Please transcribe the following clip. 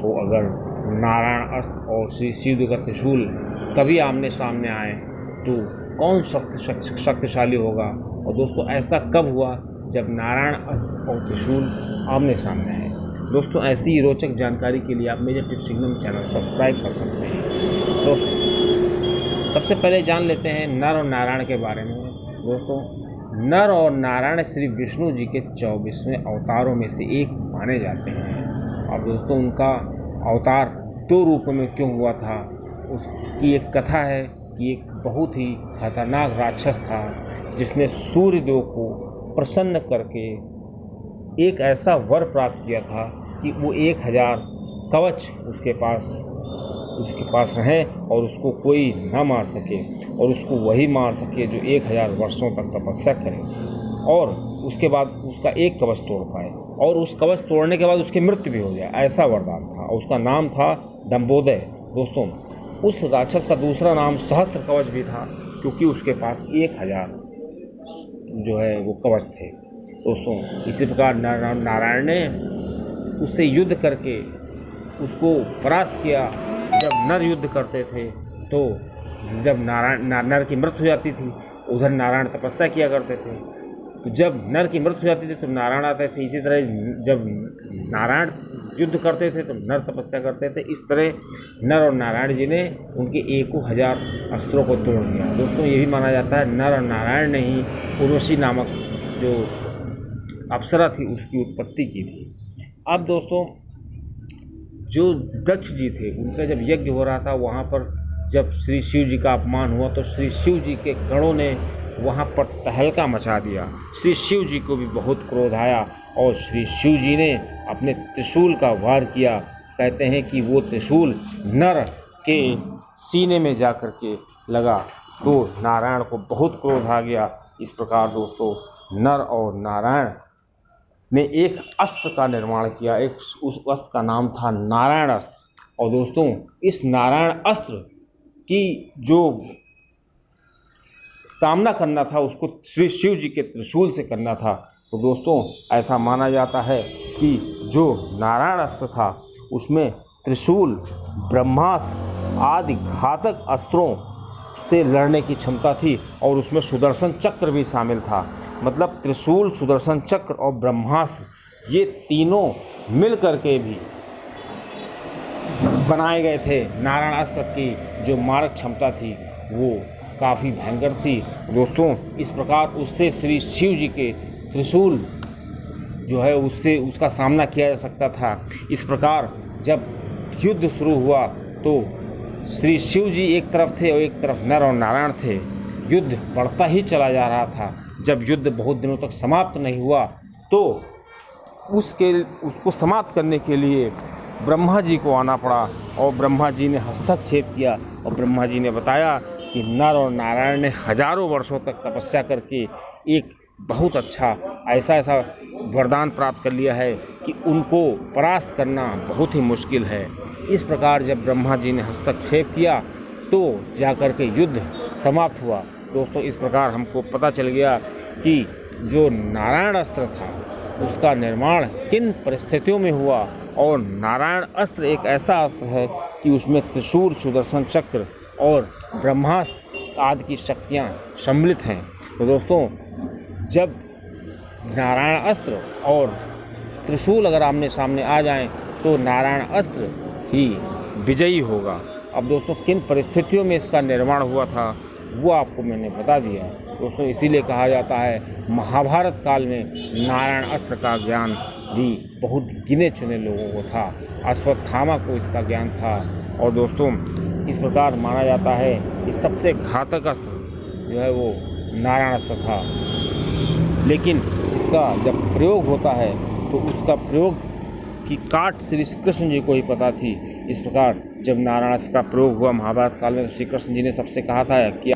तो अगर नारायण अस्त्र और श्री शिव का त्रिशूल कभी आमने सामने आए तो कौन शक्तिशाली होगा। और दोस्तों ऐसा कब हुआ जब नारायण अस्त्र और त्रिशूल आमने सामने आए। दोस्तों ऐसी ही रोचक जानकारी के लिए आप major tips signal channel subscribe कर सकते हैं। दोस्तों सबसे पहले जान लेते हैं नर और नारायण के बारे में। दोस्तों नर और नारायण श्री विष्णु जी के 24वें अवतारों में से एक माने जाते हैं। अब दोस्तों उनका अवतार 2 रूपों में क्यों हुआ था, उसकी एक कथा है कि एक बहुत ही खतरनाक राक्षस था जिसने सूर्यदेव को प्रसन्न करके एक ऐसा वर प्राप्त किया था कि वो 1000 कवच उसके पास रहें और उसको कोई ना मार सके, और उसको वही मार सके जो 1000 वर्षों तक तपस्या करे और उसके बाद उसका एक कवच तोड़ पाए, और उस कवच तोड़ने के बाद उसकी मृत्यु भी हो जाए, ऐसा वरदान था। उसका नाम था दंबोदय। दोस्तों उस राक्षस का दूसरा नाम सहस्त्र कवच भी था, क्योंकि उसके पास 1000 जो है वो कवच थे। दोस्तों इसी प्रकार नारायण ने उससे युद्ध करके उसको परास्त किया। जब नर युद्ध करते थे तो जब नर की मृत्यु हो जाती थी, उधर नारायण तपस्या किया करते थे, तो जब नर की मृत्यु हो जाती थी तो नारायण आते थे। इसी तरह जब नारायण युद्ध करते थे तो नर तपस्या करते थे। इस तरह नर और नारायण जी ने उनके 1000 अस्त्रों को तोड़ दिया। दोस्तों ये भी माना जाता है नर और नारायण ने ही उर्वशी नामक जो अप्सरा थी उसकी उत्पत्ति की थी। अब दोस्तों जो दक्ष जी थे उनका जब यज्ञ हो रहा था, वहाँ पर जब श्री शिव जी का अपमान हुआ तो श्री शिव जी के गणों ने वहाँ पर तहलका मचा दिया। श्री शिव जी को भी बहुत क्रोध आया और श्री शिव जी ने अपने त्रिशूल का वार किया। कहते हैं कि वो त्रिशूल नर के सीने में जा कर के लगा तो नारायण को बहुत क्रोध आ गया। इस प्रकार दोस्तों नर और नारायण ने एक अस्त्र का निर्माण किया। उस अस्त्र का नाम था नारायण अस्त्र। और दोस्तों इस नारायण अस्त्र की जो सामना करना था उसको श्री शिव जी के त्रिशूल से करना था। तो दोस्तों ऐसा माना जाता है कि जो नारायण अस्त्र था उसमें त्रिशूल, ब्रह्मास्त्र आदि घातक अस्त्रों से लड़ने की क्षमता थी, और उसमें सुदर्शन चक्र भी शामिल था। मतलब त्रिशूल, सुदर्शन चक्र और ब्रह्मास्त्र ये तीनों मिल करके भी बनाए गए थे। नारायण अस्त्र की जो मारक क्षमता थी वो काफ़ी भयंकर थी। दोस्तों इस प्रकार उससे श्री शिव जी के त्रिशूल जो है उससे उसका सामना किया जा सकता था। इस प्रकार जब युद्ध शुरू हुआ तो श्री शिव जी एक तरफ थे और एक तरफ नर और नारायण थे। युद्ध बढ़ता ही चला जा रहा था। जब युद्ध बहुत दिनों तक समाप्त नहीं हुआ तो उसको समाप्त करने के लिए ब्रह्मा जी को आना पड़ा, और ब्रह्मा जी ने हस्तक्षेप किया और ब्रह्मा जी ने बताया कि नर और नारायण ने हजारों वर्षों तक तपस्या करके एक बहुत अच्छा ऐसा वरदान प्राप्त कर लिया है कि उनको परास्त करना बहुत ही मुश्किल है। इस प्रकार जब ब्रह्मा जी ने हस्तक्षेप किया तो जाकर के युद्ध समाप्त हुआ। दोस्तों इस प्रकार हमको पता चल गया कि जो नारायण अस्त्र था उसका निर्माण किन परिस्थितियों में हुआ, और नारायण अस्त्र एक ऐसा अस्त्र है कि उसमें त्रिशूल, सुदर्शन चक्र और ब्रह्मास्त्र आदि की शक्तियाँ सम्मिलित हैं। तो दोस्तों जब नारायण अस्त्र और त्रिशूल अगर आमने सामने आ जाएं तो नारायण अस्त्र ही विजयी होगा। अब दोस्तों किन परिस्थितियों में इसका निर्माण हुआ था वो आपको मैंने बता दिया। दोस्तों इसीलिए कहा जाता है महाभारत काल में नारायण अस्त्र का ज्ञान भी बहुत गिने चुने लोगों को था। अश्वत्थामा को इसका ज्ञान था। और दोस्तों इस प्रकार माना जाता है कि सबसे घातक अस्त्र जो है वो नारायण अस्त्र था, लेकिन इसका जब प्रयोग होता है तो उसका प्रयोग की काट श्री कृष्ण जी को ही पता थी। इस प्रकार जब नारायण अस्त्र का प्रयोग हुआ महाभारत काल में, श्री कृष्ण जी ने सबसे कहा था कि